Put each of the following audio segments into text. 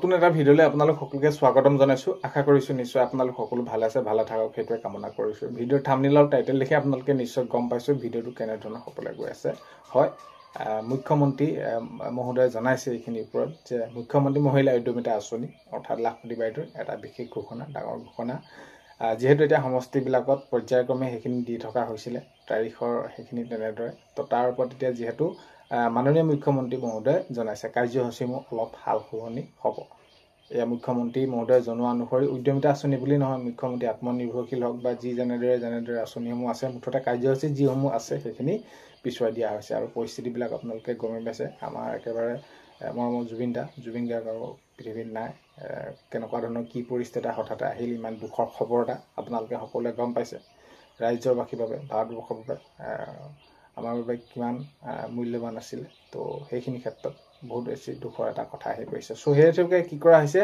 নতুন এটা ভিডিঅ'লৈ আপোনালোক সকলোকে স্বাগতম জনাইছো। আশা কৰিছো নিশ্চয় আপোনালোক সকলো ভালে আছে, ভালে থাকক সেইটোৱে কামনা কৰিছো। ভিডিঅ'ৰ থাম্বনেইল আৰু টাইটেল দেখি আপোনালোকে নিশ্চয় গম পাইছো ভিডিঅ'টো কেনে ধৰণৰ হ'বলৈ গৈ আছে। হয়, মুখ্যমন্ত্ৰী মহোদয়ে জনাইছে এইখিনিৰ ওপৰত যে মুখ্যমন্ত্ৰী মহিলা উদ্যমিতা আঁচনি অৰ্থাৎ লাখপতি বাইদেউৰ এটা বিশেষ ঘোষণা, ডাঙৰ ঘোষণা। যেহেতু এতিয়া সমষ্টিবিলাকত পৰ্যায়ক্ৰমে সেইখিনি দি থকা হৈছিলে, তাৰিখৰ সেইখিনি তেনেদৰে। তো তাৰ ওপৰত এতিয়া যিহেতু মাননীয় মুখ্যমন্ত্ৰী মহোদয়ে জনাইছে কাৰ্যসূচীসমূহ অলপ সাল সলনি হ'ব। এয়া মুখ্যমন্ত্ৰী মহোদয়ে জনোৱা অনুসৰি উদ্যমিতা আঁচনি বুলি নহয়, মুখ্যমন্ত্ৰী আত্মনিৰ্ভৰশীল হওক বা যি যেনেদৰে আঁচনিসমূহ আছে, মুঠতে কাৰ্যসূচী যিসমূহ আছে সেইখিনি পিছুৱাই দিয়া হৈছে। আৰু পৰিস্থিতিবিলাক আপোনালোকে গমেই পাইছে, আমাৰ একেবাৰে মৰমৰ জুবিন গাৰ্গ আৰু পৃথিৱীত নাই। কেনেকুৱা ধৰণৰ কি পৰিস্থিতি হঠাৎ আহিল, ইমান দুখৰ খবৰ এটা আপোনালোকে সকলোৱে গম পাইছে। ৰাজ্যবাসীৰ বাবে, ভাৰতবৰ্ষৰ বাবে, আমাৰ বাবে কিমান মূল্যৱান আছিলে। তো সেইখিনি ক্ষেত্ৰত বহুত বেছি দুখৰ এটা কথা আহি পৰিছে। চ' সেইটোকে কি কৰা হৈছে,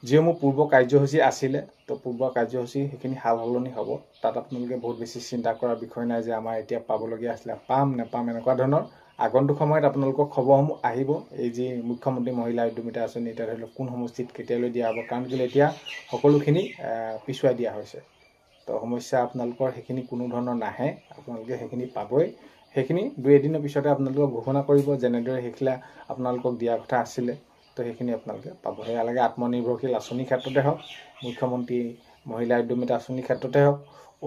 যিসমূহ পূৰ্ব কাৰ্যসূচী আছিলে, তো পূৰ্ব কাৰ্যসূচী সেইখিনি সাল সলনি হ'ব। তাত আপোনালোকে বহুত বেছি চিন্তা কৰাৰ বিষয় নাই যে আমাৰ এতিয়া পাবলগীয়া আছিলে, পাম নেপাম এনেকুৱা ধৰণৰ আগন্তুক সময়ত আপোনালোকৰ খবৰসমূহ আহিব। এই যি মুখ্যমন্ত্ৰী মহিলা উদ্যমিতা আঁচনি, এতিয়া ধৰি লওক কোন সমষ্টিত কেতিয়ালৈ দিয়া হ'ব, কাৰণ কেলৈ এতিয়া সকলোখিনি পিছুৱাই দিয়া হৈছে। তো সমস্যা আপোনালোকৰ সেইখিনি কোনো ধৰণৰ নাহে, আপোনালোকে সেইখিনি পাবই। সেইখিনি দুই এদিনৰ পিছতে আপোনালোকক ঘোষণা কৰিব, যেনেদৰে সেইখিলা আপোনালোকক দিয়াৰ কথা আছিলে। তো সেইখিনি আপোনালোকে পাব। সেয়া লাগে আত্মনিৰ্ভৰশীল আঁচনিৰ ক্ষেত্ৰতে হওক, মুখ্যমন্ত্ৰী মহিলা উদ্যমিতা আঁচনিৰ ক্ষেত্ৰতে হওক,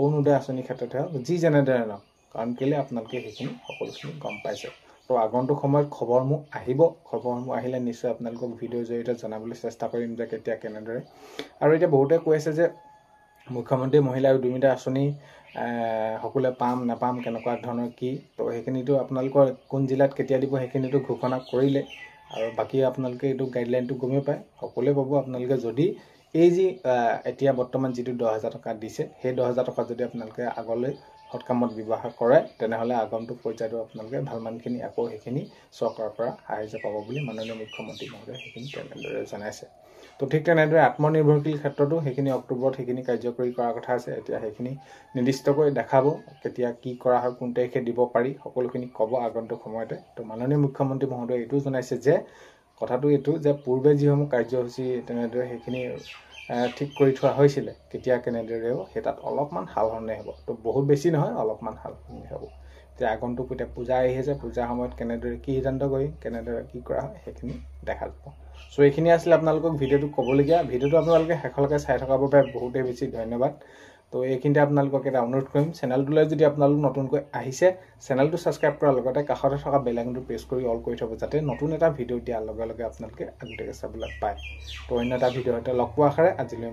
অৰুণোদয় আঁচনিৰ ক্ষেত্ৰতে হওক, যি যেনেদৰে নহওক, কাৰণ কেলৈ আপোনালোকে সেইখিনি সকলোখিনি গম পাইছে। তো আগন্তুক সময়ত খবৰসমূহ আহিব। খবৰসমূহ আহিলে নিশ্চয় আপোনালোকক ভিডিঅ'ৰ জৰিয়তে জনাবলৈ চেষ্টা কৰিম যে কেতিয়া কেনেদৰে। আৰু এতিয়া বহুতে কৈ আছে যে মুখ্যমন্ত্ৰী মহিলা উদ্যমিতা আঁচনি সকলোৱে পাম নাপাম কেনেকুৱা ধৰণৰ কি। তো সেইখিনিতো আপোনালোকৰ কোন জিলাত কেতিয়া দিব সেইখিনিতো ঘোষণা কৰিলে, আৰু বাকী আপোনালোকে এইটো গাইডলাইনটো গমেই পায়, সকলোৱে পাব। আপোনালোকে যদি এই যি এতিয়া বৰ্তমান যিটো 10,000 টকা দিছে, সেই 10,000 টকা যদি আপোনালোকে আগলৈ সৎ কামত ব্যৱহাৰ কৰে, তেনেহ'লে আগন্তুক পৰ্যায়তো আপোনালোকে ভালমানখিনি আকৌ সেইখিনি চৰকাৰৰ পৰা সাহাৰ্য পাব বুলি মাননীয় মুখ্যমন্ত্ৰী মহোদয়ে সেইখিনি তেনেদৰে জনাইছে। তো ঠিক তেনেদৰে আত্মনিৰ্ভৰশীল ক্ষেত্ৰতো সেইখিনি অক্টোবৰত সেইখিনি কাৰ্যকৰী কৰাৰ কথা আছে। এতিয়া সেইখিনি নিৰ্দিষ্টকৈ দেখাব, কেতিয়া কি কৰা হয়, কোন তাৰিখে দিব পাৰি, সকলোখিনি ক'ব আগন্তুক সময়তে। তো মাননীয় মুখ্যমন্ত্ৰী মহোদয়ে এইটো জনাইছে যে কথাটো এইটো যে পূৰ্বে যিসমূহ কাৰ্যসূচী তেনেদৰে সেইখিনি ঠিক কৰি থোৱা হৈছিলে, কেতিয়া কেনেদৰে হ'ব, সেই তাত অলপমান সাল সলনি হ'ব। তো বহুত বেছি নহয়, অলপমান সাল সলনি হ'ব। এতিয়া আগন্তুক এতিয়া পূজা আহি আছে, পূজাৰ সময়ত কেনেদৰে কি সিদ্ধান্ত কৰি কেনেদৰে কি কৰা হয় সেইখিনি দেখা যাব। চ' এইখিনি আছিলে আপোনালোকক ভিডিঅ'টো ক'বলগীয়া। ভিডিঅ'টো আপোনালোকে শেষলৈকে চাই থকাৰ বাবে বহুতেই বেছি ধন্যবাদ। তো এইখিনিতে আপোনালোকক এটা অনুৰোধ কৰিম, চেনেলটোলৈ যদি আপোনালোক নতুনকৈ আহিছে, চেনেলটো ছাবস্ক্ৰাইব কৰাৰ লগতে কাষতে থকা বেল আইকনটো প্ৰেছ কৰি অল কৰি থ'ব, যাতে নতুন এটা ভিডিঅ' দিয়াৰ লগে লগে আপোনালোকে আগতীয়াকৈ চাবলৈ পায়। তো অন্য এটা ভিডিঅ'তে লগ পোৱাৰ আশাৰে আজিলৈ